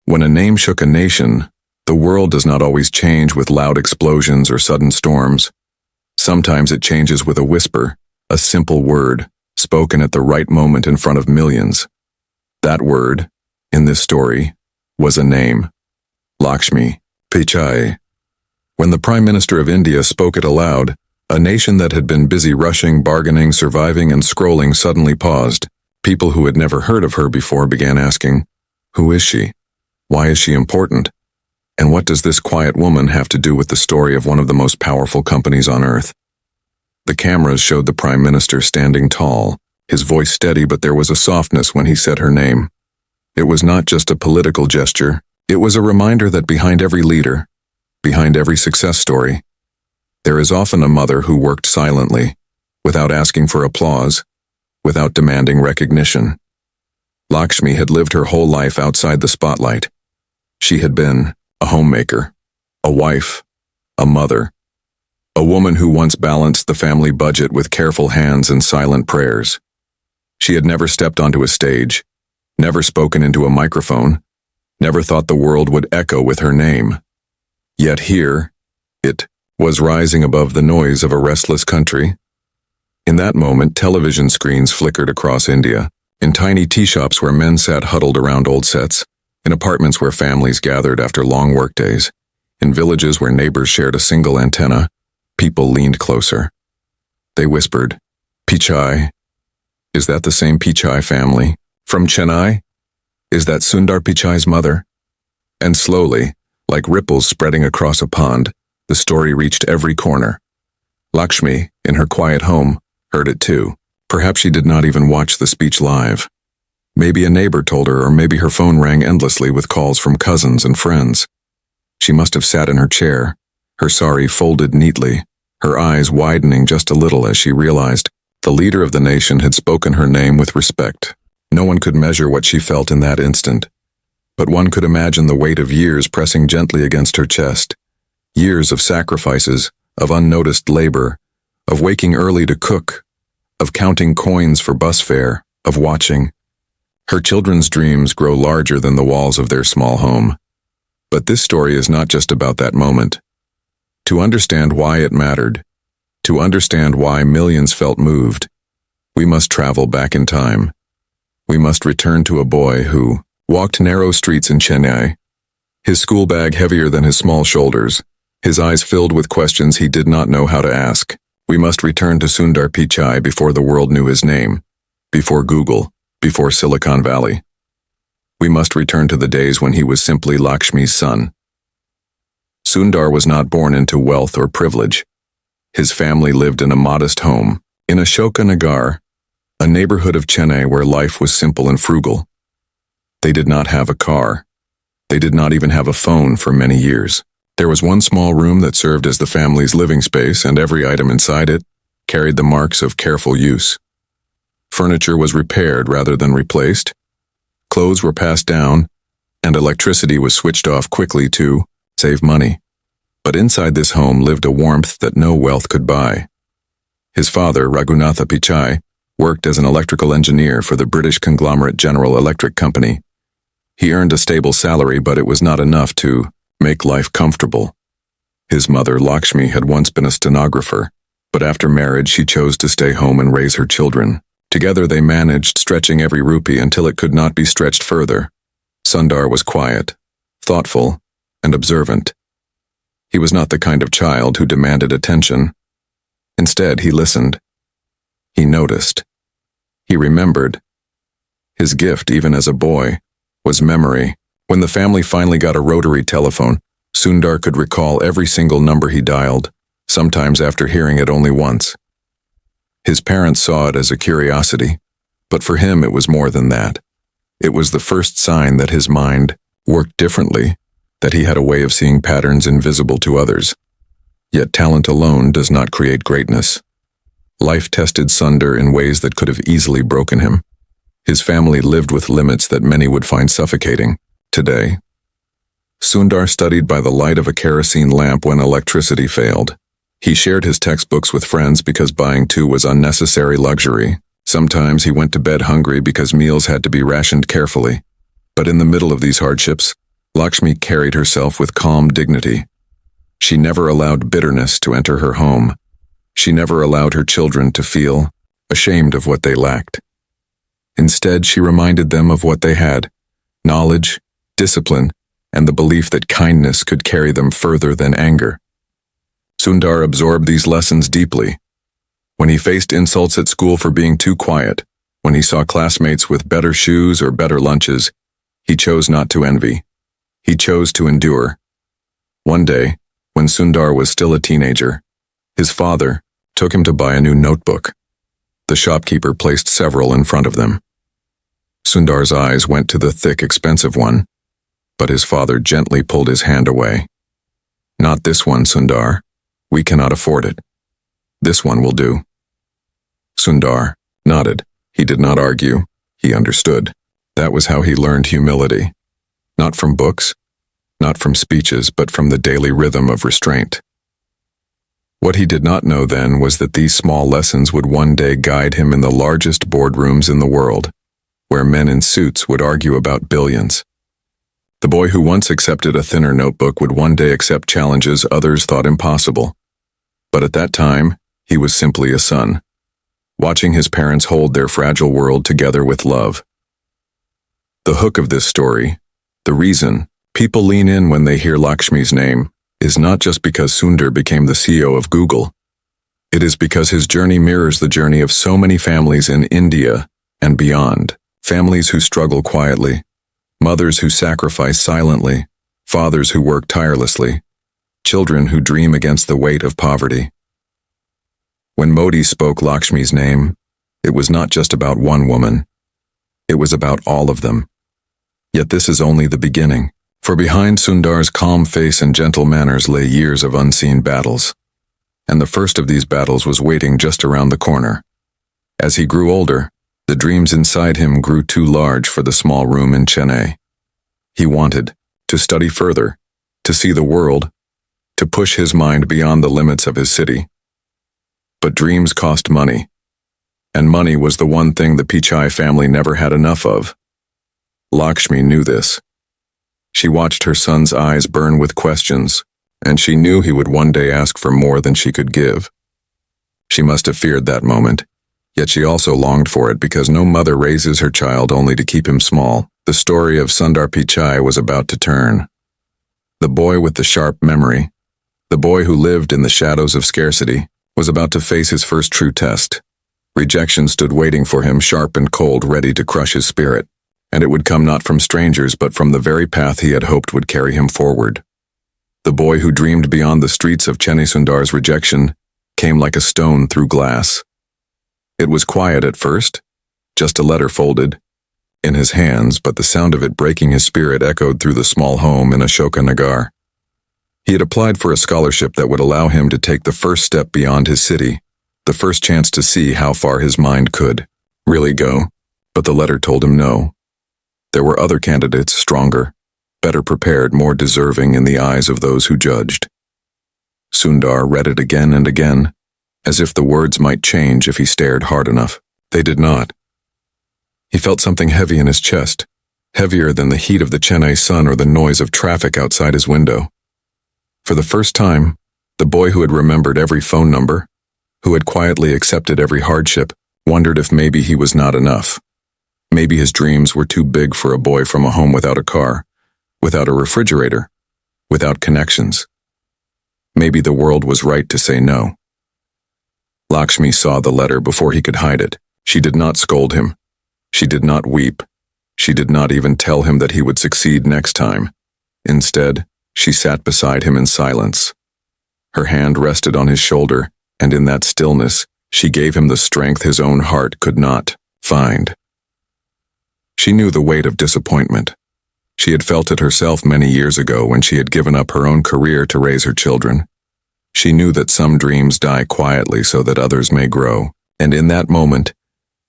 When a name shook a nation, the world does not always change with loud explosions or sudden storms. Sometimes it changes with a whisper, a simple word, spoken at the right moment in front of millions. That word, in this story, was a name. Lakshmi, Pichai. When the Prime Minister of India spoke it aloud, a nation that had been busy rushing, bargaining, surviving, and scrolling suddenly paused. People who had never heard of her before began asking, "Who is she? Why is she important? And what does this quiet woman have to do with the story of one of the most powerful companies on earth?" The cameras showed the Prime Minister standing tall, his voice steady, but there was a softness when he said her name. It was not just a political gesture, it was a reminder that behind every leader, behind every success story, there is often a mother who worked silently, without asking for applause, without demanding recognition. Lakshmi had lived her whole life outside the spotlight. She had been a homemaker, a wife, a mother, a woman who once balanced the family budget with careful hands and silent prayers. She had never stepped onto a stage, never spoken into a microphone, never thought the world would echo with her name. Yet here, it was rising above the noise of a restless country. In that moment, television screens flickered across India, in tiny tea shops where men sat huddled around old sets, in apartments where families gathered after long workdays, in villages where neighbors shared a single antenna, people leaned closer. They whispered, "Pichai? Is that the same Pichai family? From Chennai? Is that Sundar Pichai's mother?" And slowly, like ripples spreading across a pond, the story reached every corner. Lakshmi, in her quiet home, heard it too. Perhaps she did not even watch the speech live. Maybe a neighbor told her, or maybe her phone rang endlessly with calls from cousins and friends. She must have sat in her chair, her sari folded neatly, her eyes widening just a little as she realized the leader of the nation had spoken her name with respect. No one could measure what she felt in that instant, but one could imagine the weight of years pressing gently against her chest. Years of sacrifices, of unnoticed labor, of waking early to cook, of counting coins for bus fare, of watching her children's dreams grow larger than the walls of their small home. But this story is not just about that moment. To understand why it mattered, to understand why millions felt moved, we must travel back in time. We must return to a boy who walked narrow streets in Chennai, his school bag heavier than his small shoulders, his eyes filled with questions he did not know how to ask. We must return to Sundar Pichai before the world knew his name, before Google, before Silicon Valley. We must return to the days when he was simply Lakshmi's son. Sundar was not born into wealth or privilege. His family lived in a modest home, in Ashoka Nagar, a neighborhood of Chennai where life was simple and frugal. They did not have a car. They did not even have a phone for many years. There was one small room that served as the family's living space, and every item inside it carried the marks of careful use. Furniture was repaired rather than replaced. Clothes were passed down, and electricity was switched off quickly to save money. But inside this home lived a warmth that no wealth could buy. His father, Raghunatha Pichai, worked as an electrical engineer for the British conglomerate General Electric Company. He earned a stable salary, but it was not enough to make life comfortable. His mother, Lakshmi, had once been a stenographer, but after marriage she chose to stay home and raise her children. Together they managed stretching every rupee until it could not be stretched further. Sundar was quiet, thoughtful, and observant. He was not the kind of child who demanded attention. Instead, he listened. He noticed. He remembered. His gift, even as a boy, was memory. When the family finally got a rotary telephone, Sundar could recall every single number he dialed, sometimes after hearing it only once. His parents saw it as a curiosity, but for him it was more than that. It was the first sign that his mind worked differently, that he had a way of seeing patterns invisible to others. Yet talent alone does not create greatness. Life tested Sundar in ways that could have easily broken him. His family lived with limits that many would find suffocating. Today, Sundar studied by the light of a kerosene lamp when electricity failed. He shared his textbooks with friends because buying two was unnecessary luxury. Sometimes he went to bed hungry because meals had to be rationed carefully. But in the middle of these hardships, Lakshmi carried herself with calm dignity. She never allowed bitterness to enter her home. She never allowed her children to feel ashamed of what they lacked. Instead, she reminded them of what they had: knowledge, discipline, and the belief that kindness could carry them further than anger. Sundar absorbed these lessons deeply. When he faced insults at school for being too quiet, when he saw classmates with better shoes or better lunches, he chose not to envy. He chose to endure. One day, when Sundar was still a teenager, his father took him to buy a new notebook. The shopkeeper placed several in front of them. Sundar's eyes went to the thick, expensive one, but his father gently pulled his hand away. "Not this one, Sundar. We cannot afford it. This one will do." Sundar nodded. He did not argue. He understood. That was how he learned humility. Not from books, not from speeches, but from the daily rhythm of restraint. What he did not know then was that these small lessons would one day guide him in the largest boardrooms in the world, where men in suits would argue about billions. The boy who once accepted a thinner notebook would one day accept challenges others thought impossible. But at that time, he was simply a son, watching his parents hold their fragile world together with love. The hook of this story, the reason people lean in when they hear Lakshmi's name, is not just because Sundar became the CEO of Google. It is because his journey mirrors the journey of so many families in India and beyond. Families who struggle quietly, mothers who sacrifice silently, fathers who work tirelessly, children who dream against the weight of poverty. When Modi spoke Lakshmi's name, it was not just about one woman. It was about all of them. Yet this is only the beginning, for behind Sundar's calm face and gentle manners lay years of unseen battles. And the first of these battles was waiting just around the corner. As he grew older, the dreams inside him grew too large for the small room in Chennai. He wanted to study further, to see the world, to push his mind beyond the limits of his city. But dreams cost money, and money was the one thing the Pichai family never had enough of. Lakshmi knew this. She watched her son's eyes burn with questions, and she knew he would one day ask for more than she could give. She must have feared that moment, yet she also longed for it because no mother raises her child only to keep him small. The story of Sundar Pichai was about to turn. The boy with the sharp memory, the boy who lived in the shadows of scarcity, was about to face his first true test. Rejection stood waiting for him, sharp and cold, ready to crush his spirit. And it would come not from strangers, but from the very path he had hoped would carry him forward. The boy who dreamed beyond the streets of Chennai. Sundar's rejection came like a stone through glass. It was quiet at first, just a letter folded in his hands, but the sound of it breaking his spirit echoed through the small home in Ashoka Nagar. He had applied for a scholarship that would allow him to take the first step beyond his city, the first chance to see how far his mind could really go, but the letter told him no. There were other candidates, stronger, better prepared, more deserving in the eyes of those who judged. Sundar read it again and again, as if the words might change if he stared hard enough. They did not. He felt something heavy in his chest, heavier than the heat of the Chennai sun or the noise of traffic outside his window. For the first time, the boy who had remembered every phone number, who had quietly accepted every hardship, wondered if maybe he was not enough. Maybe his dreams were too big for a boy from a home without a car, without a refrigerator, without connections. Maybe the world was right to say no. Lakshmi saw the letter before he could hide it. She did not scold him. She did not weep. She did not even tell him that he would succeed next time. Instead, she sat beside him in silence. Her hand rested on his shoulder, and in that stillness, she gave him the strength his own heart could not find. She knew the weight of disappointment. She had felt it herself many years ago when she had given up her own career to raise her children. She knew that some dreams die quietly so that others may grow, and in that moment,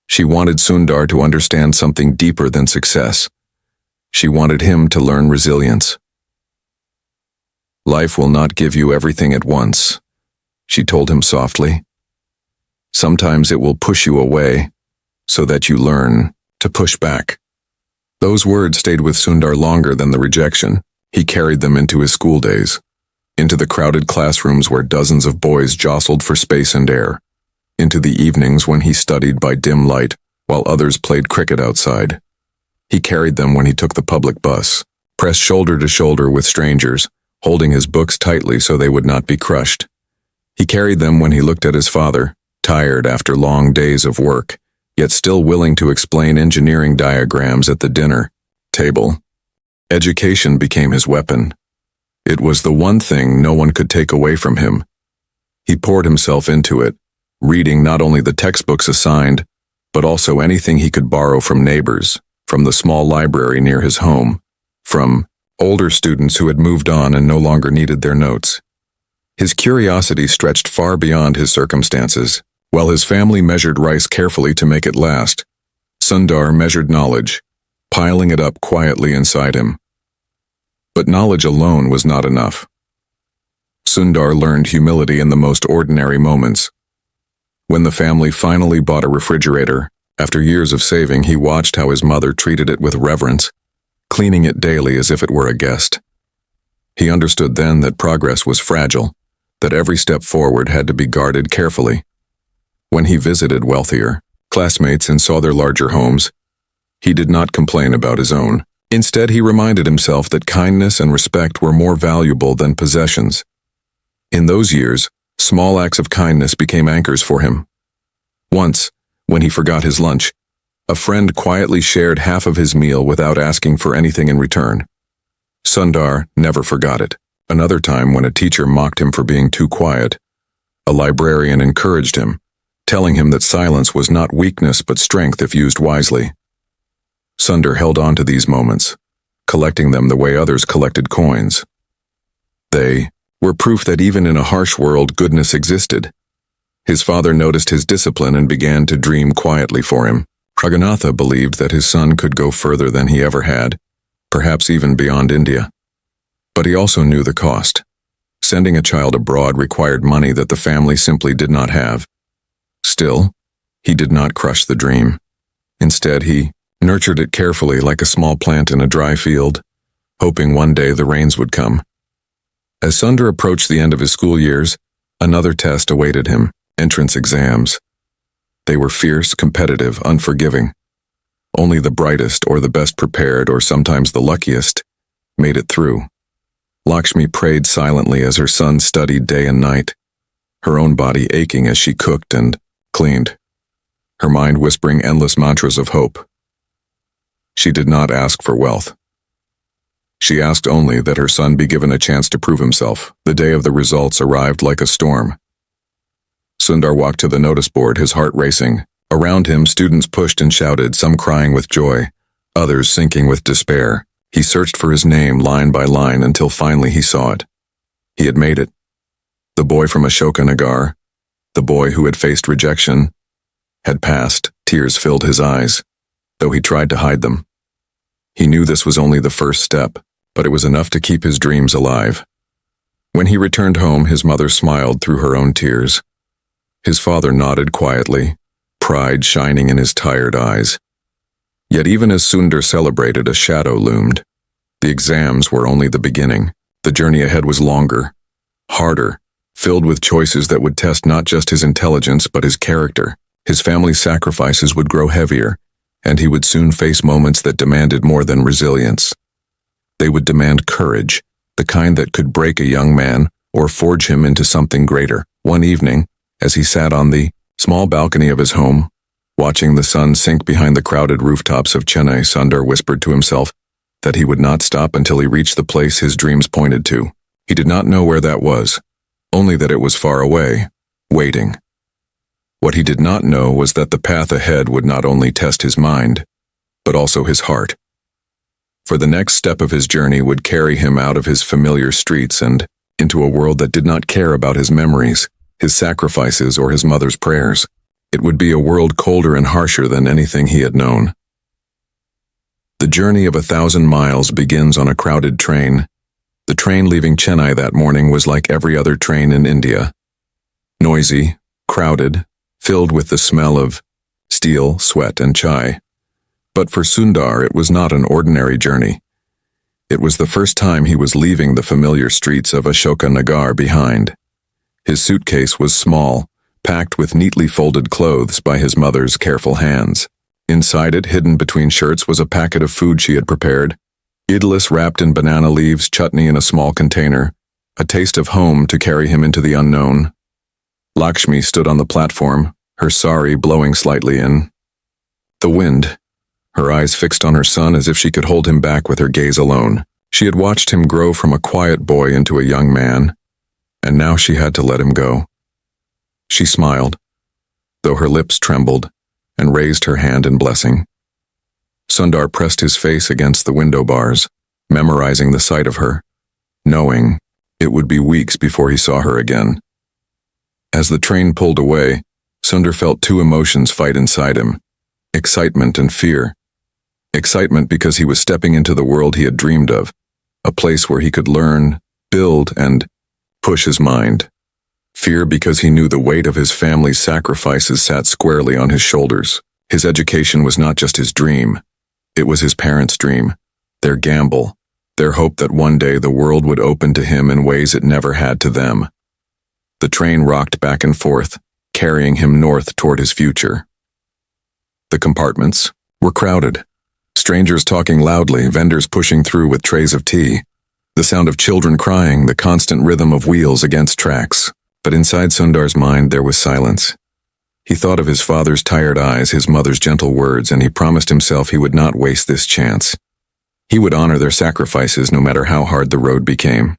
she wanted Sundar to understand something deeper than success. She wanted him to learn resilience. "Life will not give you everything at once," she told him softly. "Sometimes it will push you away, so that you learn to push back." Those words stayed with Sundar longer than the rejection. He carried them into his school days, into the crowded classrooms where dozens of boys jostled for space and air, into the evenings when he studied by dim light while others played cricket outside. He carried them when he took the public bus, pressed shoulder to shoulder with strangers, holding his books tightly so they would not be crushed. He carried them when he looked at his father, tired after long days of work, yet still willing to explain engineering diagrams at the dinner table. Education became his weapon. It was the one thing no one could take away from him. He poured himself into it, reading not only the textbooks assigned, but also anything he could borrow from neighbors, from the small library near his home, from older students who had moved on and no longer needed their notes. His curiosity stretched far beyond his circumstances. While his family measured rice carefully to make it last, Sundar measured knowledge, piling it up quietly inside him. But knowledge alone was not enough. Sundar learned humility in the most ordinary moments. When the family finally bought a refrigerator, after years of saving, he watched how his mother treated it with reverence, cleaning it daily as if it were a guest. He understood then that progress was fragile, that every step forward had to be guarded carefully. When he visited wealthier classmates and saw their larger homes, he did not complain about his own. Instead, he reminded himself that kindness and respect were more valuable than possessions. In those years, small acts of kindness became anchors for him. Once, when he forgot his lunch, a friend quietly shared half of his meal without asking for anything in return. Sundar never forgot it. Another time, when a teacher mocked him for being too quiet, a librarian encouraged him, telling him that silence was not weakness but strength if used wisely. Sundar held on to these moments, collecting them the way others collected coins. They were proof that even in a harsh world, goodness existed. His father noticed his discipline and began to dream quietly for him. Raghunatha believed that his son could go further than he ever had, perhaps even beyond India. But he also knew the cost. Sending a child abroad required money that the family simply did not have. Still, he did not crush the dream. Instead, he nurtured it carefully like a small plant in a dry field, hoping one day the rains would come. As Sundar approached the end of his school years, another test awaited him: entrance exams. They were fierce, competitive, unforgiving. Only the brightest or the best prepared, or sometimes the luckiest, made it through. Lakshmi prayed silently as her son studied day and night, her own body aching as she cooked and cleaned, her mind whispering endless mantras of hope. She did not ask for wealth. She asked only that her son be given a chance to prove himself. The day of the results arrived like a storm. Sundar walked to the notice board, his heart racing. Around him, students pushed and shouted, some crying with joy, others sinking with despair. He searched for his name line by line until finally he saw it. He had made it. The boy from Ashokanagar, the boy who had faced rejection, had passed. Tears filled his eyes, though he tried to hide them. He knew this was only the first step, but it was enough to keep his dreams alive. When he returned home, his mother smiled through her own tears. His father nodded quietly, pride shining in his tired eyes. Yet even as Sundar celebrated, a shadow loomed. The exams were only the beginning. The journey ahead was longer, harder, filled with choices that would test not just his intelligence but his character. His family's sacrifices would grow heavier, and he would soon face moments that demanded more than resilience. They would demand courage, the kind that could break a young man or forge him into something greater. One evening, as he sat on the small balcony of his home, watching the sun sink behind the crowded rooftops of Chennai, Sundar whispered to himself that he would not stop until he reached the place his dreams pointed to. He did not know where that was, only that it was far away, waiting. What he did not know was that the path ahead would not only test his mind, but also his heart. For the next step of his journey would carry him out of his familiar streets and into a world that did not care about his memories, his sacrifices, or his mother's prayers. It would be a world colder and harsher than anything he had known. The journey of 1,000 miles begins on a crowded train. The train leaving Chennai that morning was like every other train in India. Noisy, crowded, filled with the smell of steel, sweat, and chai. But for Sundar, it was not an ordinary journey. It was the first time he was leaving the familiar streets of Ashoka Nagar behind. His suitcase was small, packed with neatly folded clothes by his mother's careful hands. Inside it, hidden between shirts, was a packet of food she had prepared, idlis wrapped in banana leaves, chutney in a small container, a taste of home to carry him into the unknown. Lakshmi stood on the platform, her sari blowing slightly in the wind, her eyes fixed on her son as if she could hold him back with her gaze alone. She had watched him grow from a quiet boy into a young man, and now she had to let him go. She smiled, though her lips trembled, and raised her hand in blessing. Sundar pressed his face against the window bars, memorizing the sight of her, knowing it would be weeks before he saw her again. As the train pulled away, Sundar felt two emotions fight inside him, excitement and fear. Excitement because he was stepping into the world he had dreamed of, a place where he could learn, build, and push his mind. Fear because he knew the weight of his family's sacrifices sat squarely on his shoulders. His education was not just his dream. It was his parents' dream, their gamble, their hope that one day the world would open to him in ways it never had to them. The train rocked back and forth, carrying him north toward his future. The compartments were crowded. Strangers talking loudly, vendors pushing through with trays of tea, the sound of children crying, the constant rhythm of wheels against tracks. But inside Sundar's mind there was silence. He thought of his father's tired eyes, his mother's gentle words, and he promised himself he would not waste this chance. He would honor their sacrifices no matter how hard the road became.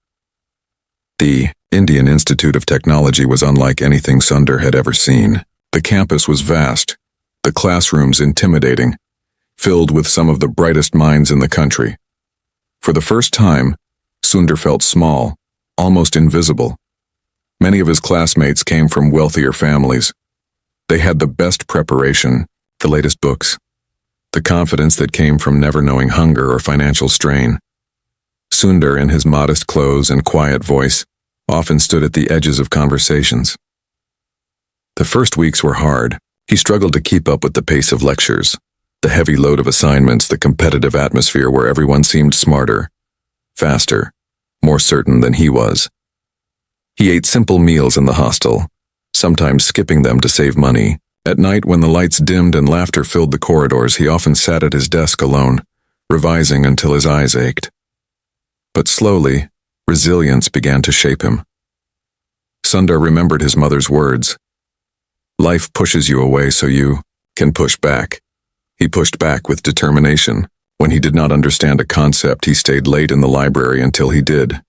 The Indian Institute of Technology was unlike anything Sundar had ever seen. The campus was vast, the classrooms intimidating, filled with some of the brightest minds in the country. For the first time, Sundar felt small, almost invisible. Many of his classmates came from wealthier families. They had the best preparation, the latest books, the confidence that came from never knowing hunger or financial strain. Sundar, in his modest clothes and quiet voice, often stood at the edges of conversations. The first weeks were hard. He struggled to keep up with the pace of lectures, the heavy load of assignments, the competitive atmosphere where everyone seemed smarter, faster, more certain than he was. He ate simple meals in the hostel, sometimes skipping them to save money. At night, when the lights dimmed and laughter filled the corridors, he often sat at his desk alone, revising until his eyes ached. But slowly, resilience began to shape him. Sundar remembered his mother's words. Life pushes you away so you can push back. He pushed back with determination. When he did not understand a concept, he stayed late in the library until he did.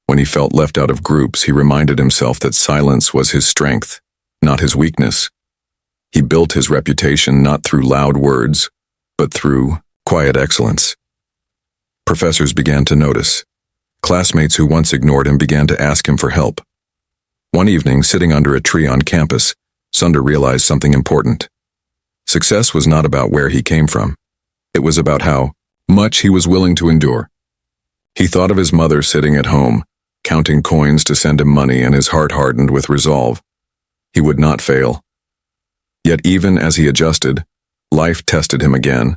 When he felt left out of groups, he reminded himself that silence was his strength, not his weakness. He built his reputation not through loud words, but through quiet excellence. Professors began to notice. Classmates who once ignored him began to ask him for help. One evening, sitting under a tree on campus, Sundar realized something important. Success was not about where he came from. It was about how much he was willing to endure. He thought of his mother sitting at home, counting coins to send him money, and his heart hardened with resolve. He would not fail. Yet even as he adjusted, life tested him again.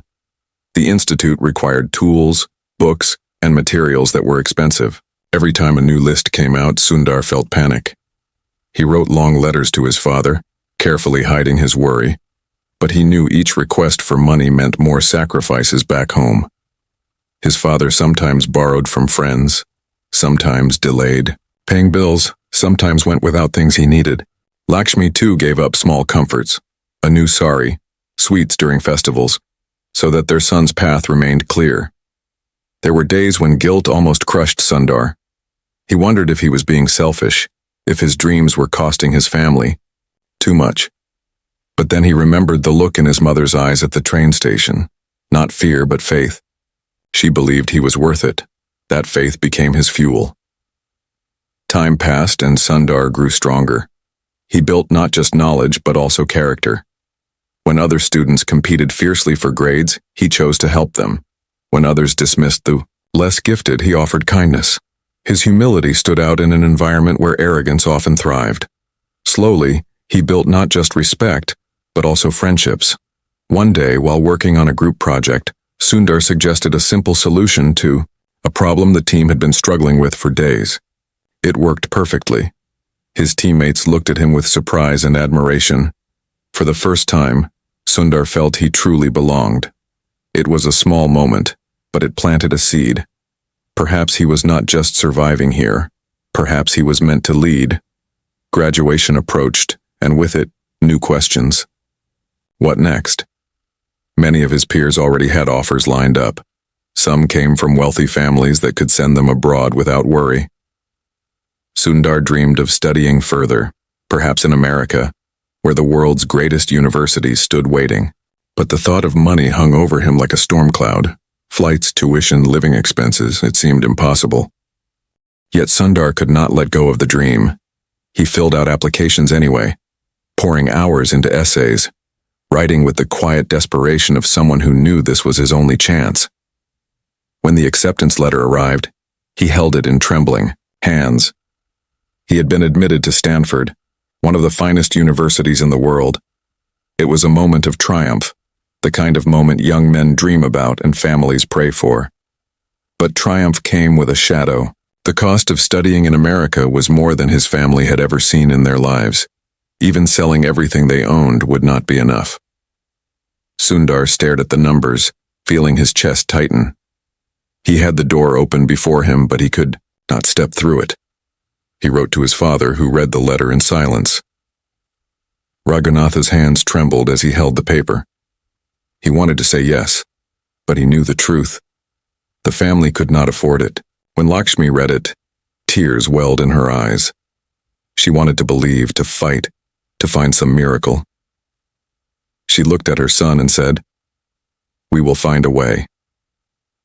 The institute required tools, books, and materials that were expensive. Every time a new list came out, Sundar felt panic. He wrote long letters to his father, carefully hiding his worry, but he knew each request for money meant more sacrifices back home. His father sometimes borrowed from friends, sometimes delayed paying bills, sometimes went without things he needed. Lakshmi too gave up small comforts, a new sari, sweets during festivals, so that their son's path remained clear. There were days when guilt almost crushed Sundar. He wondered if he was being selfish, if his dreams were costing his family too much. But then he remembered the look in his mother's eyes at the train station, not fear but faith. She believed he was worth it. That faith became his fuel. Time passed and Sundar grew stronger. He built not just knowledge but also character. When other students competed fiercely for grades, he chose to help them. When others dismissed the less gifted, he offered kindness. His humility stood out in an environment where arrogance often thrived. Slowly, he built not just respect, but also friendships. One day, while working on a group project, Sundar suggested a simple solution to a problem the team had been struggling with for days. It worked perfectly. His teammates looked at him with surprise and admiration. For the first time, Sundar felt he truly belonged. It was a small moment, but it planted a seed. Perhaps he was not just surviving here. Perhaps he was meant to lead. Graduation approached, and with it, new questions. What next? Many of his peers already had offers lined up. Some came from wealthy families that could send them abroad without worry. Sundar dreamed of studying further, perhaps in America, where the world's greatest universities stood waiting. But the thought of money hung over him like a storm cloud. Flights, tuition, living expenses, it seemed impossible. Yet Sundar could not let go of the dream. He filled out applications anyway, pouring hours into essays, writing with the quiet desperation of someone who knew this was his only chance. When the acceptance letter arrived, he held it in trembling hands. He had been admitted to Stanford, one of the finest universities in the world. It was a moment of triumph, the kind of moment young men dream about and families pray for. But triumph came with a shadow. The cost of studying in America was more than his family had ever seen in their lives. Even selling everything they owned would not be enough. Sundar stared at the numbers, feeling his chest tighten. He had the door open before him, but he could not step through it. He wrote to his father, who read the letter in silence. Raghunatha's hands trembled as he held the paper. He wanted to say yes, but he knew the truth. The family could not afford it. When Lakshmi read it, tears welled in her eyes. She wanted to believe, to fight, to find some miracle. She looked at her son and said, "We will find a way."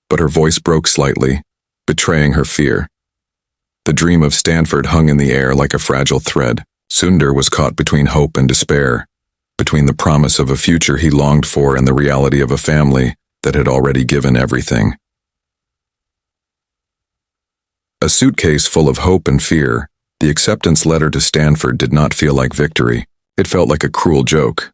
But her voice broke slightly, betraying her fear. The dream of Stanford hung in the air like a fragile thread. Sundar was caught between hope and despair, between the promise of a future he longed for and the reality of a family that had already given everything. A suitcase full of hope and fear, the acceptance letter to Stanford did not feel like victory. It felt like a cruel joke.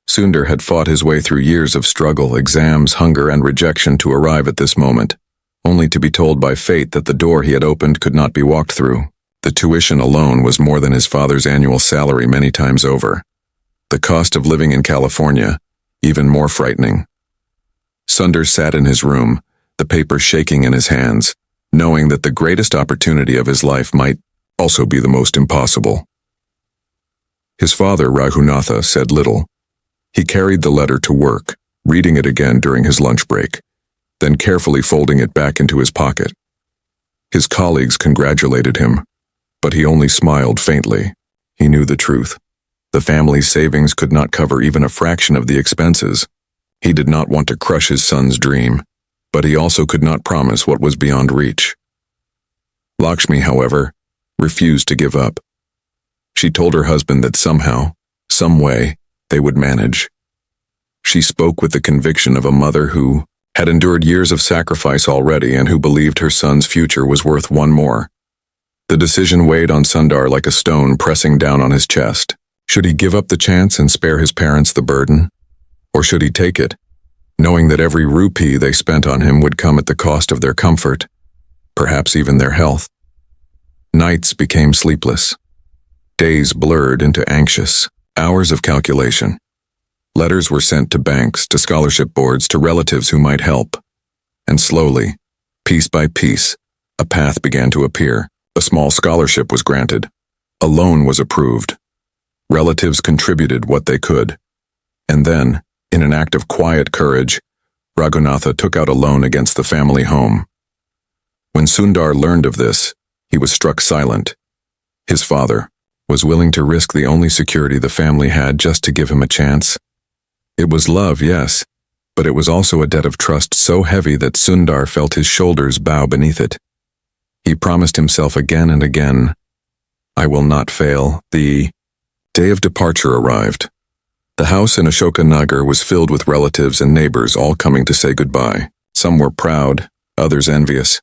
Sundar had fought his way through years of struggle, exams, hunger, and rejection to arrive at this moment, only to be told by fate that the door he had opened could not be walked through. The tuition alone was more than his father's annual salary many times over. The cost of living in California, even more frightening. Sundar sat in his room, the paper shaking in his hands, knowing that the greatest opportunity of his life might also be the most impossible. His father, Raghunatha, said little. He carried the letter to work, reading it again during his lunch break, then carefully folding it back into his pocket. His colleagues congratulated him, but he only smiled faintly. He knew the truth. The family's savings could not cover even a fraction of the expenses. He did not want to crush his son's dream, but he also could not promise what was beyond reach. Lakshmi, however, refused to give up. She told her husband that somehow, some way, they would manage. She spoke with the conviction of a mother who had endured years of sacrifice already and who believed her son's future was worth one more. The decision weighed on Sundar like a stone pressing down on his chest. Should he give up the chance and spare his parents the burden? Or should he take it, knowing that every rupee they spent on him would come at the cost of their comfort, perhaps even their health? Nights became sleepless. Days blurred into anxious, hours of calculation. Letters were sent to banks, to scholarship boards, to relatives who might help. And slowly, piece by piece, a path began to appear. A small scholarship was granted. A loan was approved. Relatives contributed what they could. And then, in an act of quiet courage, Raghunatha took out a loan against the family home. When Sundar learned of this, he was struck silent. His father was willing to risk the only security the family had just to give him a chance. It was love, yes, but it was also a debt of trust so heavy that Sundar felt his shoulders bow beneath it. He promised himself again and again, "I will not fail." The day of departure arrived. The house in Ashoka Nagar was filled with relatives and neighbors all coming to say goodbye. Some were proud, others envious,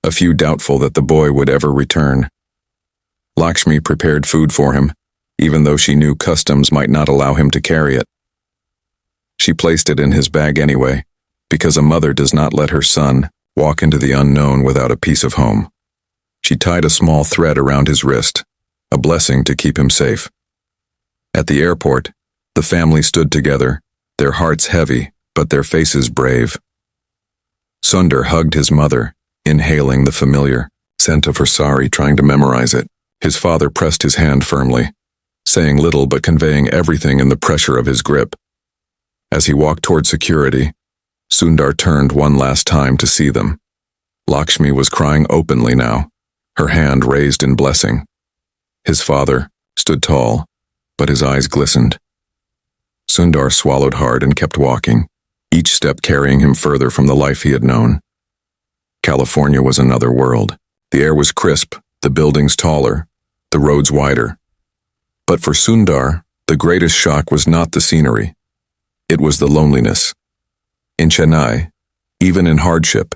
a few doubtful that the boy would ever return. Lakshmi prepared food for him, even though she knew customs might not allow him to carry it. She placed it in his bag anyway, because a mother does not let her son walk into the unknown without a piece of home. She tied a small thread around his wrist, a blessing to keep him safe. At the airport, the family stood together, their hearts heavy, but their faces brave. Sundar hugged his mother, inhaling the familiar scent of her sari, trying to memorize it. His father pressed his hand firmly, saying little but conveying everything in the pressure of his grip. As he walked toward security, Sundar turned one last time to see them. Lakshmi was crying openly now, her hand raised in blessing. His father stood tall, but his eyes glistened. Sundar swallowed hard and kept walking, each step carrying him further from the life he had known. California was another world. The air was crisp, the buildings taller, the roads wider. But for Sundar, the greatest shock was not the scenery. It was the loneliness. In Chennai, even in hardship,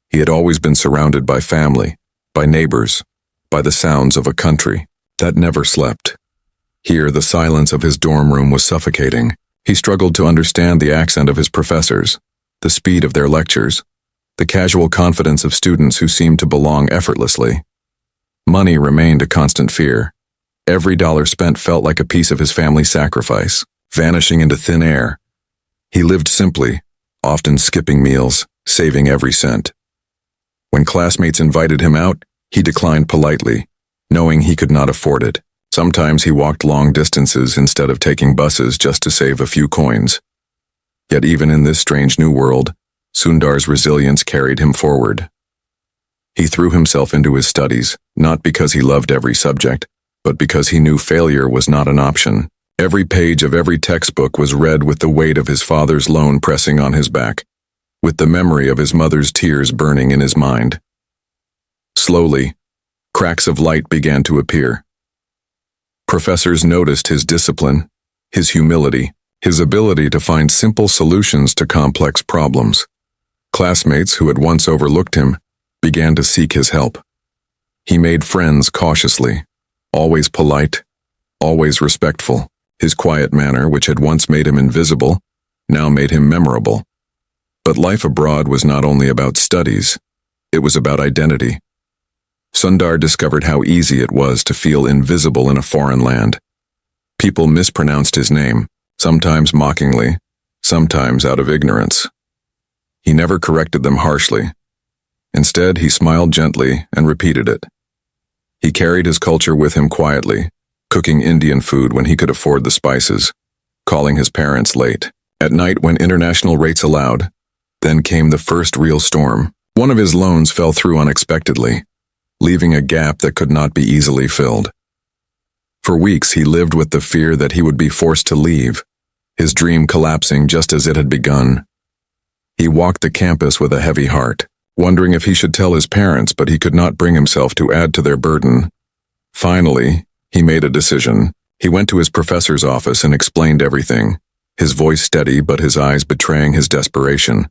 he had always been surrounded by family, by neighbors, by the sounds of a country that never slept. Here, the silence of his dorm room was suffocating. He struggled to understand the accent of his professors, the speed of their lectures, the casual confidence of students who seemed to belong effortlessly. Money remained a constant fear. Every dollar spent felt like a piece of his family's sacrifice, vanishing into thin air. He lived simply, often skipping meals, saving every cent. When classmates invited him out, he declined politely, knowing he could not afford it. Sometimes he walked long distances instead of taking buses just to save a few coins. Yet even in this strange new world, Sundar's resilience carried him forward. He threw himself into his studies, not because he loved every subject, but because he knew failure was not an option. Every page of every textbook was read with the weight of his father's loan pressing on his back, with the memory of his mother's tears burning in his mind. Slowly, cracks of light began to appear. Professors noticed his discipline, his humility, his ability to find simple solutions to complex problems. Classmates who had once overlooked him began to seek his help. He made friends cautiously, always polite, always respectful. His quiet manner, which had once made him invisible, now made him memorable. But life abroad was not only about studies, it was about identity. Sundar discovered how easy it was to feel invisible in a foreign land. People mispronounced his name, sometimes mockingly, sometimes out of ignorance. He never corrected them harshly. Instead, he smiled gently and repeated it. He carried his culture with him quietly, cooking Indian food when he could afford the spices, calling his parents late. At night, when international rates allowed, then came the first real storm. One of his loans fell through unexpectedly, leaving a gap that could not be easily filled. For weeks, he lived with the fear that he would be forced to leave, his dream collapsing just as it had begun. He walked the campus with a heavy heart, wondering if he should tell his parents, but he could not bring himself to add to their burden. Finally, he made a decision. He went to his professor's office and explained everything, his voice steady but his eyes betraying his desperation.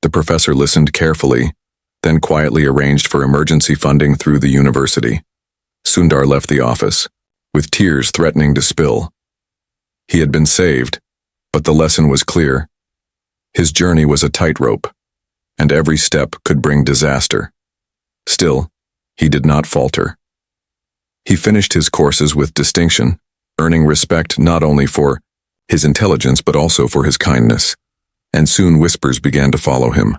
The professor listened carefully, then quietly arranged for emergency funding through the university. Sundar left the office, with tears threatening to spill. He had been saved, but the lesson was clear. His journey was a tightrope, and every step could bring disaster. Still, he did not falter. He finished his courses with distinction, earning respect not only for his intelligence but also for his kindness, and soon whispers began to follow him.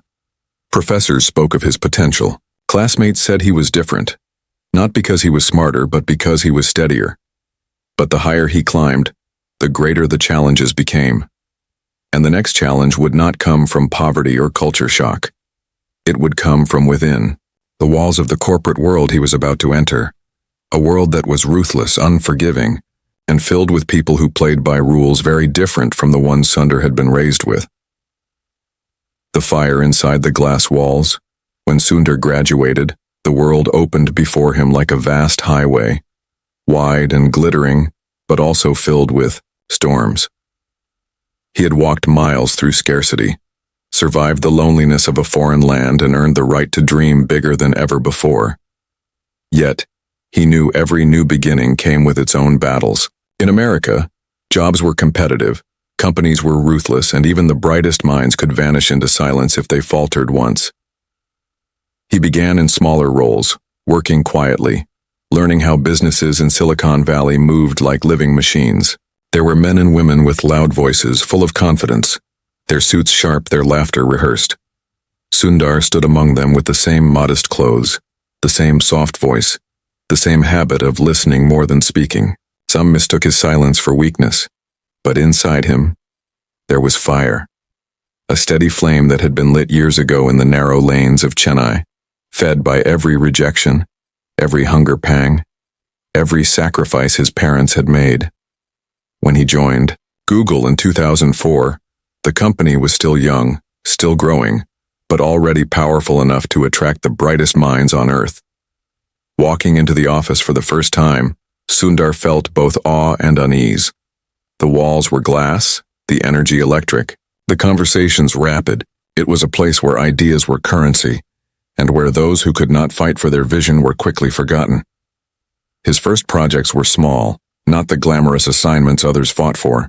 Professors spoke of his potential. Classmates said he was different, not because he was smarter but because he was steadier. But the higher he climbed, the greater the challenges became. And the next challenge would not come from poverty or culture shock. It would come from within, the walls of the corporate world he was about to enter, a world that was ruthless, unforgiving, and filled with people who played by rules very different from the ones Sundar had been raised with. The fire inside the glass walls. When Sundar graduated, the world opened before him like a vast highway, wide and glittering, but also filled with storms. He had walked miles through scarcity, survived the loneliness of a foreign land, and earned the right to dream bigger than ever before. Yet, he knew every new beginning came with its own battles. In America, jobs were competitive, companies were ruthless, and even the brightest minds could vanish into silence if they faltered once. He began in smaller roles, working quietly, learning how businesses in Silicon Valley moved like living machines. There were men and women with loud voices, full of confidence, their suits sharp, their laughter rehearsed. Sundar stood among them with the same modest clothes, the same soft voice, the same habit of listening more than speaking. Some mistook his silence for weakness, but inside him, there was fire. A steady flame that had been lit years ago in the narrow lanes of Chennai, fed by every rejection, every hunger pang, every sacrifice his parents had made. When he joined Google in 2004, the company was still young, still growing, but already powerful enough to attract the brightest minds on earth. Walking into the office for the first time, Sundar felt both awe and unease. The walls were glass, the energy electric, the conversations rapid. It was a place where ideas were currency, and where those who could not fight for their vision were quickly forgotten. His first projects were small, not the glamorous assignments others fought for.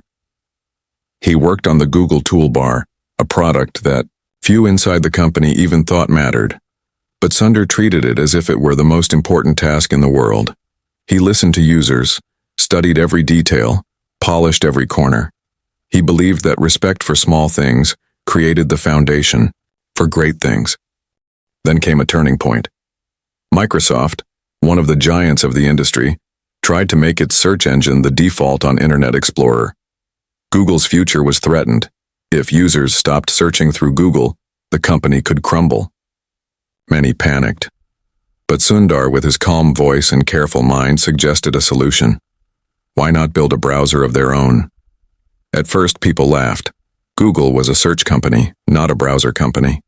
He worked on the Google Toolbar, a product that few inside the company even thought mattered. But Sundar treated it as if it were the most important task in the world. He listened to users, studied every detail, polished every corner. He believed that respect for small things created the foundation for great things. Then came a turning point. Microsoft, one of the giants of the industry, tried to make its search engine the default on Internet Explorer. Google's future was threatened. If users stopped searching through Google, the company could crumble. Many panicked. But Sundar, with his calm voice and careful mind, suggested a solution. Why not build a browser of their own? At first, people laughed. Google was a search company, not a browser company.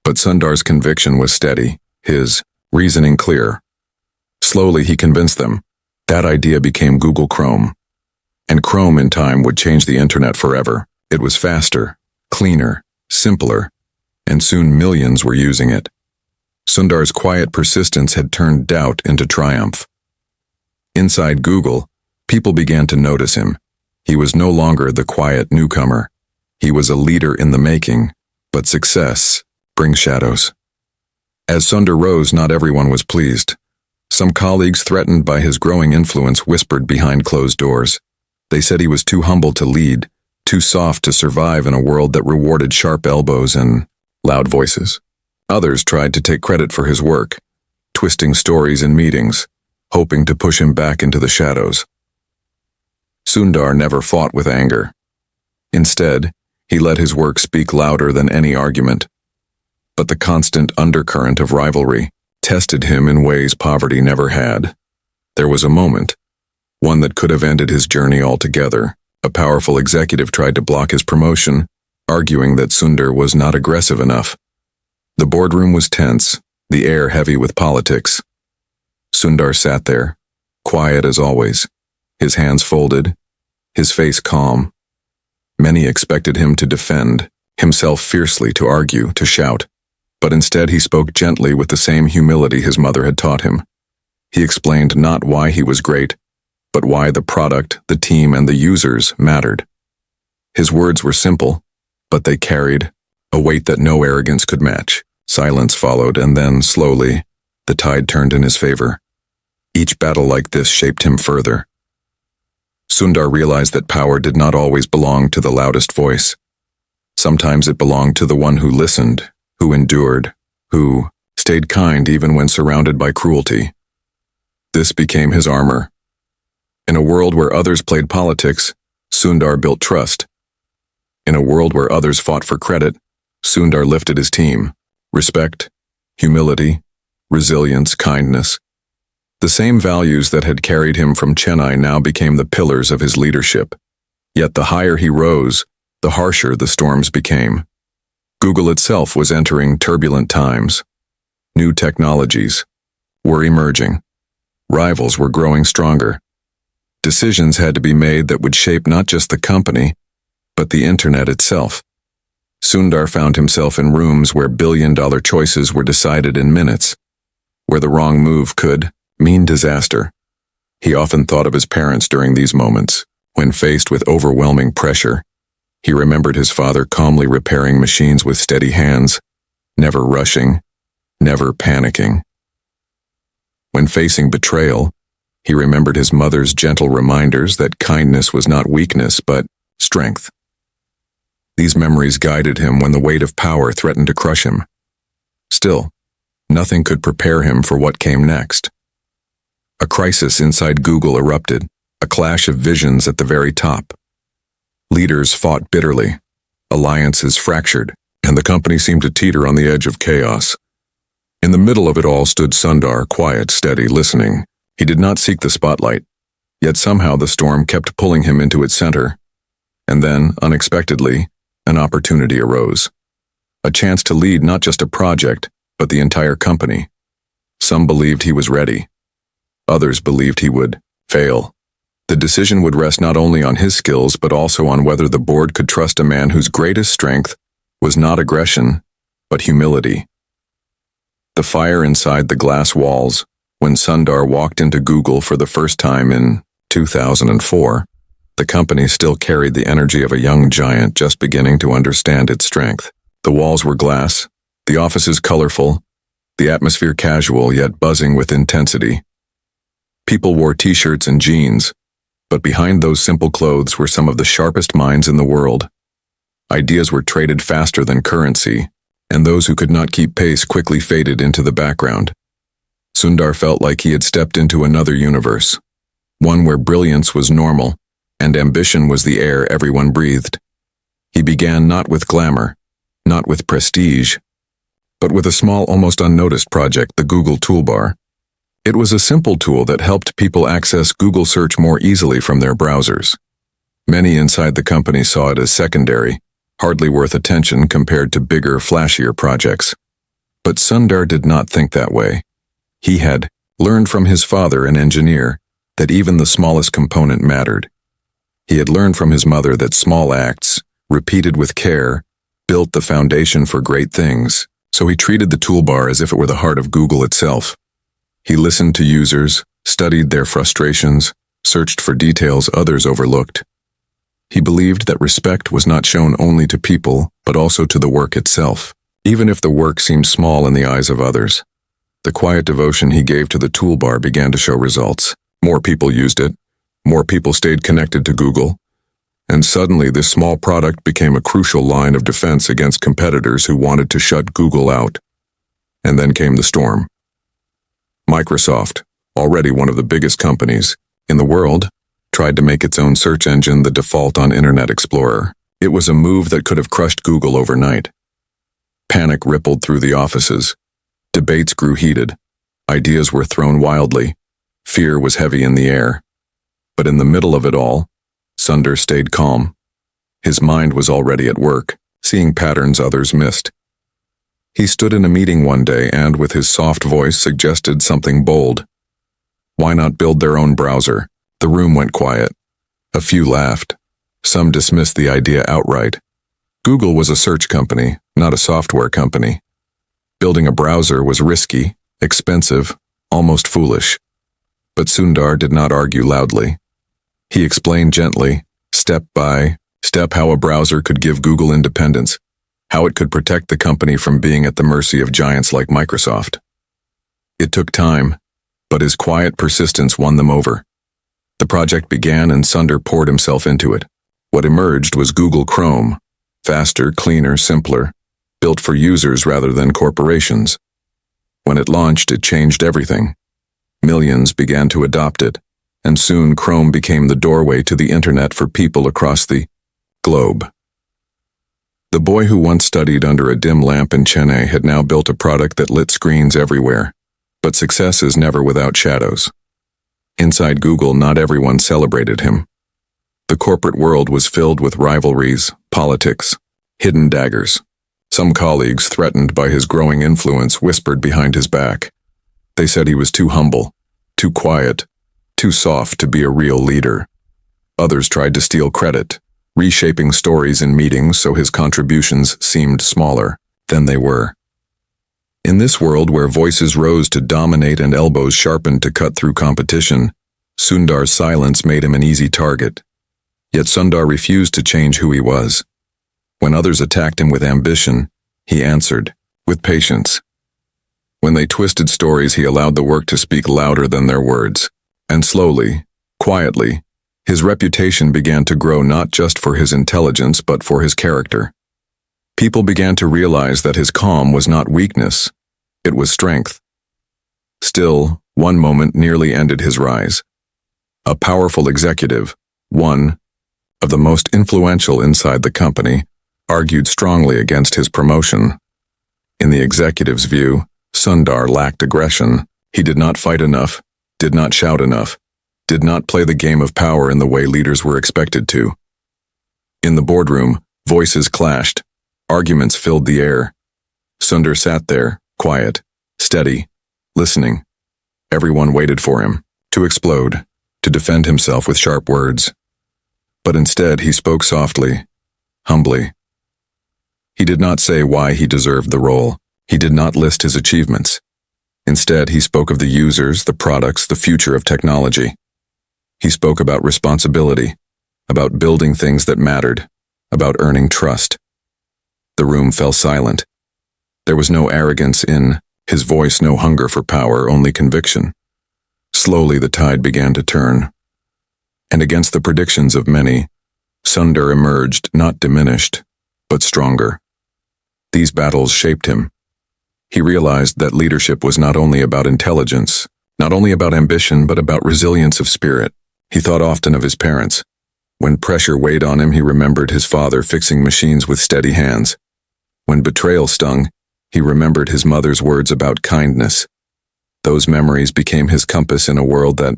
But Sundar's conviction was steady, his reasoning clear. Slowly, he convinced them. That idea became Google Chrome. And Chrome in time would change the internet forever. It was faster, cleaner, simpler, and soon millions were using it. Sundar's quiet persistence had turned doubt into triumph. Inside Google, people began to notice him. He was no longer the quiet newcomer. He was a leader in the making, but success brings shadows. As Sundar rose, not everyone was pleased. Some colleagues, threatened by his growing influence, whispered behind closed doors. They said he was too humble to lead, too soft to survive in a world that rewarded sharp elbows and loud voices. Others tried to take credit for his work, twisting stories in meetings, hoping to push him back into the shadows. Sundar never fought with anger. Instead, he let his work speak louder than any argument. But the constant undercurrent of rivalry tested him in ways poverty never had. There was a moment, one that could have ended his journey altogether. A powerful executive tried to block his promotion, arguing that Sundar was not aggressive enough. The boardroom was tense, the air heavy with politics. Sundar sat there, quiet as always, his hands folded, his face calm. Many expected him to defend himself fiercely, to argue, to shout. But instead he spoke gently with the same humility his mother had taught him. He explained not why he was great, but why the product, the team, and the users mattered. His words were simple, but they carried a weight that no arrogance could match. Silence followed, and then, slowly, the tide turned in his favor. Each battle like this shaped him further. Sundar realized that power did not always belong to the loudest voice. Sometimes it belonged to the one who listened, who endured, who stayed kind even when surrounded by cruelty. This became his armor. In a world where others played politics, Sundar built trust. In a world where others fought for credit, Sundar lifted his team. Respect, humility, resilience, kindness. The same values that had carried him from Chennai now became the pillars of his leadership. Yet the higher he rose, the harsher the storms became. Google itself was entering turbulent times. New technologies were emerging. Rivals were growing stronger. Decisions had to be made that would shape not just the company, but the internet itself. Sundar found himself in rooms where billion-dollar choices were decided in minutes, where the wrong move could mean disaster. He often thought of his parents during these moments. When faced with overwhelming pressure, he remembered his father calmly repairing machines with steady hands, never rushing, never panicking. When facing betrayal, he remembered his mother's gentle reminders that kindness was not weakness but strength. These memories guided him when the weight of power threatened to crush him. Still, nothing could prepare him for what came next. A crisis inside Google erupted, a clash of visions at the very top. Leaders fought bitterly, alliances fractured, and the company seemed to teeter on the edge of chaos. In the middle of it all stood Sundar, quiet, steady, listening. He did not seek the spotlight, yet somehow the storm kept pulling him into its center. And then, unexpectedly, an opportunity arose. A chance to lead not just a project, but the entire company. Some believed he was ready. Others believed he would fail. The decision would rest not only on his skills, but also on whether the board could trust a man whose greatest strength was not aggression, but humility. The fire inside the glass walls, when Sundar walked into Google for the first time in 2004, the company still carried the energy of a young giant just beginning to understand its strength. The walls were glass, the offices colorful, the atmosphere casual yet buzzing with intensity. People wore t-shirts and jeans, but behind those simple clothes were some of the sharpest minds in the world. Ideas were traded faster than currency, and those who could not keep pace quickly faded into the background. Sundar felt like he had stepped into another universe, one where brilliance was normal, and ambition was the air everyone breathed. He began not with glamour, not with prestige, but with a small, almost unnoticed project, the Google Toolbar. It was a simple tool that helped people access Google search more easily from their browsers. Many inside the company saw it as secondary, hardly worth attention compared to bigger, flashier projects. But Sundar did not think that way. He had learned from his father, an engineer, that even the smallest component mattered. He had learned from his mother that small acts, repeated with care, built the foundation for great things, so he treated the toolbar as if it were the heart of Google itself. He listened to users, studied their frustrations, searched for details others overlooked. He believed that respect was not shown only to people, but also to the work itself, even if the work seemed small in the eyes of others. The quiet devotion he gave to the toolbar began to show results. More people used it, more people stayed connected to Google, and suddenly this small product became a crucial line of defense against competitors who wanted to shut Google out. And then came the storm. Microsoft, already one of the biggest companies in the world, tried to make its own search engine the default on Internet Explorer. It was a move that could have crushed Google overnight. Panic rippled through the offices. Debates grew heated. Ideas were thrown wildly. Fear was heavy in the air. But in the middle of it all, Sundar stayed calm. His mind was already at work, seeing patterns others missed. He stood in a meeting one day and, with his soft voice, suggested something bold. Why not build their own browser? The room went quiet. A few laughed. Some dismissed the idea outright. Google was a search company, not a software company. Building a browser was risky, expensive, almost foolish. But Sundar did not argue loudly. He explained gently, step by step, how a browser could give Google independence, how it could protect the company from being at the mercy of giants like Microsoft. It took time, but his quiet persistence won them over. The project began and Sundar poured himself into it. What emerged was Google Chrome, faster, cleaner, simpler, built for users rather than corporations. When it launched, it changed everything. Millions began to adopt it, and soon Chrome became the doorway to the internet for people across the globe. The boy who once studied under a dim lamp in Chennai had now built a product that lit screens everywhere. But success is never without shadows. Inside Google, not everyone celebrated him. The corporate world was filled with rivalries, politics, hidden daggers. Some colleagues, threatened by his growing influence, whispered behind his back. They said he was too humble, too quiet, too soft to be a real leader. Others tried to steal credit, reshaping stories in meetings so his contributions seemed smaller than they were. In this world where voices rose to dominate and elbows sharpened to cut through competition, Sundar's silence made him an easy target. Yet Sundar refused to change who he was. When others attacked him with ambition, he answered with patience. When they twisted stories, he allowed the work to speak louder than their words. And slowly, quietly, his reputation began to grow not just for his intelligence but for his character. People began to realize that his calm was not weakness, it was strength. Still, one moment nearly ended his rise. A powerful executive, one of the most influential inside the company, argued strongly against his promotion. In the executive's view, Sundar lacked aggression. He did not fight enough, did not shout enough, did not play the game of power in the way leaders were expected to. In the boardroom, voices clashed, arguments filled the air. Sundar sat there, quiet, steady, listening. Everyone waited for him to explode, to defend himself with sharp words. But instead he spoke softly, humbly. He did not say why he deserved the role. He did not list his achievements. Instead, he spoke of the users, the products, the future of technology. He spoke about responsibility, about building things that mattered, about earning trust. The room fell silent. There was no arrogance in his voice, no hunger for power, only conviction. Slowly the tide began to turn. And against the predictions of many, Sundar emerged not diminished, but stronger. These battles shaped him. He realized that leadership was not only about intelligence, not only about ambition, but about resilience of spirit. He thought often of his parents. When pressure weighed on him, he remembered his father fixing machines with steady hands. When betrayal stung, he remembered his mother's words about kindness. Those memories became his compass in a world that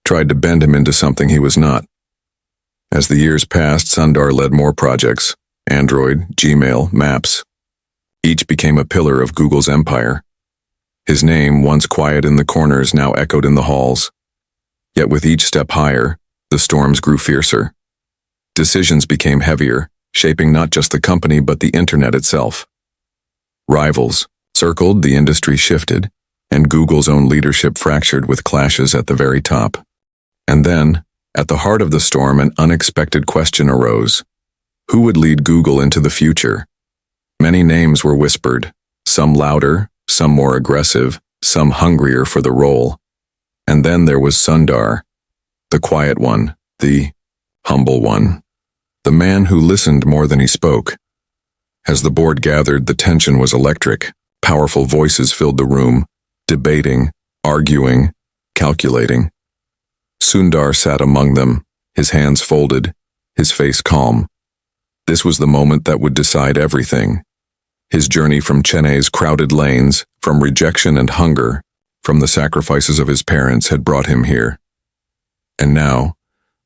tried to bend him into something he was not. As the years passed, Sundar led more projects: Android, Gmail, Maps. Each became a pillar of Google's empire. His name, once quiet in the corners, now echoed in the halls. Yet with each step higher, the storms grew fiercer. Decisions became heavier, shaping not just the company but the internet itself. Rivals circled, the industry shifted, and Google's own leadership fractured with clashes at the very top. And then, at the heart of the storm, an unexpected question arose. Who would lead Google into the future? Many names were whispered, some louder, some more aggressive, some hungrier for the role. And then there was Sundar, the quiet one, the humble one, the man who listened more than he spoke. As the board gathered, the tension was electric. Powerful voices filled the room, debating, arguing, calculating. Sundar sat among them, his hands folded, his face calm. This was the moment that would decide everything. His journey from Chennai's crowded lanes, from rejection and hunger, from the sacrifices of his parents had brought him here. And now,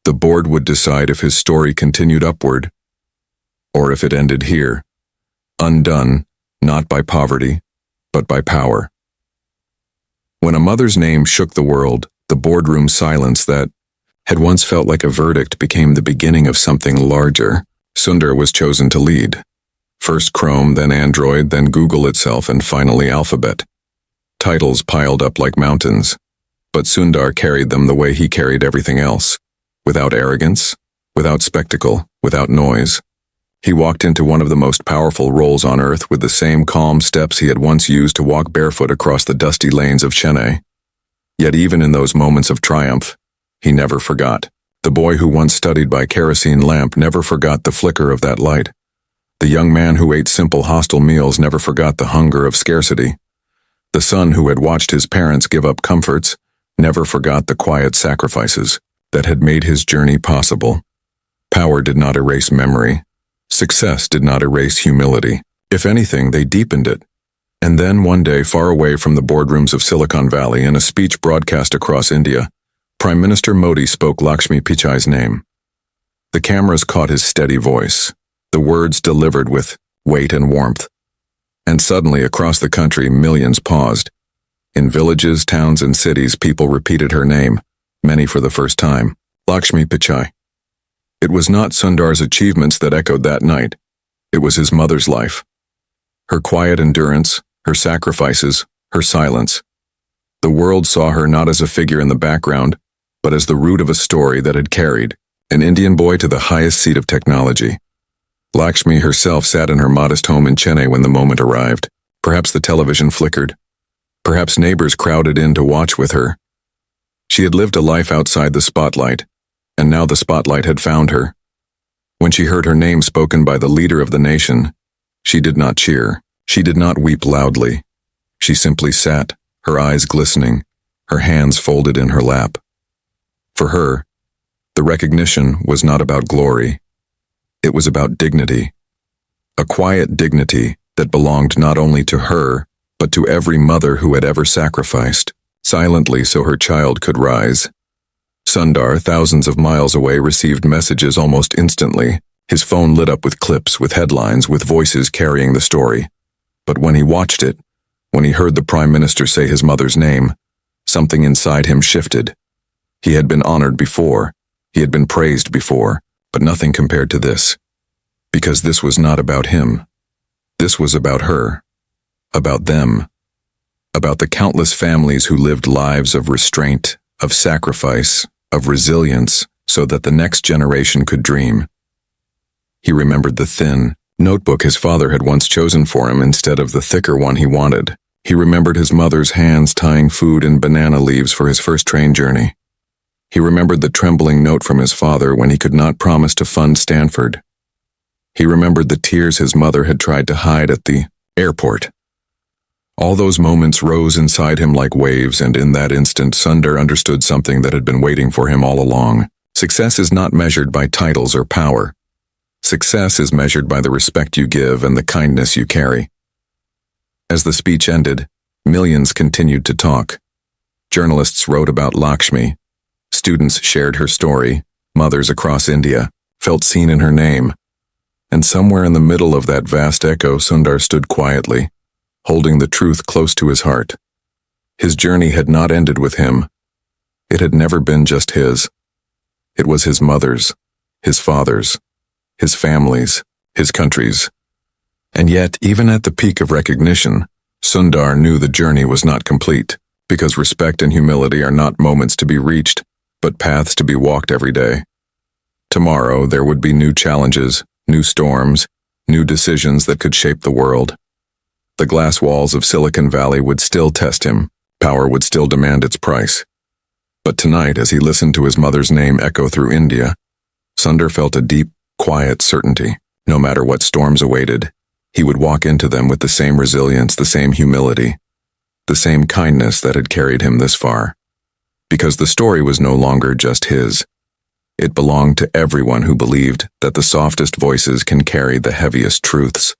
the board would decide if his story continued upward, or if it ended here, undone, not by poverty, but by power. When a mother's name shook the world, the boardroom silence that had once felt like a verdict became the beginning of something larger. Sundar was chosen to lead. First Chrome, then Android, then Google itself, and finally Alphabet. Titles piled up like mountains, but Sundar carried them the way he carried everything else, without arrogance, without spectacle, without noise. He walked into one of the most powerful roles on earth with the same calm steps he had once used to walk barefoot across the dusty lanes of Chennai. Yet even in those moments of triumph, he never forgot. The boy who once studied by kerosene lamp never forgot the flicker of that light. The young man who ate simple hostile meals never forgot the hunger of scarcity. The son who had watched his parents give up comforts never forgot the quiet sacrifices that had made his journey possible. Power did not erase memory. Success did not erase humility. If anything, they deepened it. And then one day, far away from the boardrooms of Silicon Valley, in a speech broadcast across India, Prime Minister Modi spoke Lakshmi Pichai's name. The cameras caught his steady voice, the words delivered with weight and warmth. And suddenly, across the country, millions paused. In villages, towns, and cities, people repeated her name, many for the first time, Lakshmi Pichai. It was not Sundar's achievements that echoed that night. It was his mother's life. Her quiet endurance, her sacrifices, her silence. The world saw her not as a figure in the background, but as the root of a story that had carried an Indian boy to the highest seat of technology. Lakshmi herself sat in her modest home in Chennai when the moment arrived. Perhaps the television flickered. Perhaps neighbors crowded in to watch with her. She had lived a life outside the spotlight, and now the spotlight had found her. When she heard her name spoken by the leader of the nation, she did not cheer. She did not weep loudly. She simply sat, her eyes glistening, her hands folded in her lap. For her, the recognition was not about glory. It was about dignity. A quiet dignity that belonged not only to her, but to every mother who had ever sacrificed, silently so her child could rise. Sundar, thousands of miles away, received messages almost instantly. His phone lit up with clips, with headlines, with voices carrying the story. But when he watched it, when he heard the Prime Minister say his mother's name, something inside him shifted. He had been honored before, he had been praised before, but nothing compared to this. Because this was not about him. This was about her. About them. About the countless families who lived lives of restraint, of sacrifice, of resilience, so that the next generation could dream. He remembered the thin notebook his father had once chosen for him instead of the thicker one he wanted. He remembered his mother's hands tying food in banana leaves for his first train journey. He remembered the trembling note from his father when he could not promise to fund Stanford. He remembered the tears his mother had tried to hide at the airport. All those moments rose inside him like waves, and in that instant Sundar understood something that had been waiting for him all along. Success is not measured by titles or power. Success is measured by the respect you give and the kindness you carry. As the speech ended, millions continued to talk. Journalists wrote about Lakshmi. Students shared her story. Mothers across India felt seen in her name. And somewhere in the middle of that vast echo, Sundar stood quietly, holding the truth close to his heart. His journey had not ended with him. It had never been just his. It was his mother's, his father's, his family's, his country's. And yet, even at the peak of recognition, Sundar knew the journey was not complete, because respect and humility are not moments to be reached, but paths to be walked every day. Tomorrow, there would be new challenges, new storms, new decisions that could shape the world. The glass walls of Silicon Valley would still test him. Power would still demand its price. But tonight, as he listened to his mother's name echo through India, Sundar felt a deep, quiet certainty. No matter what storms awaited, he would walk into them with the same resilience, the same humility, the same kindness that had carried him this far. Because the story was no longer just his. It belonged to everyone who believed that the softest voices can carry the heaviest truths.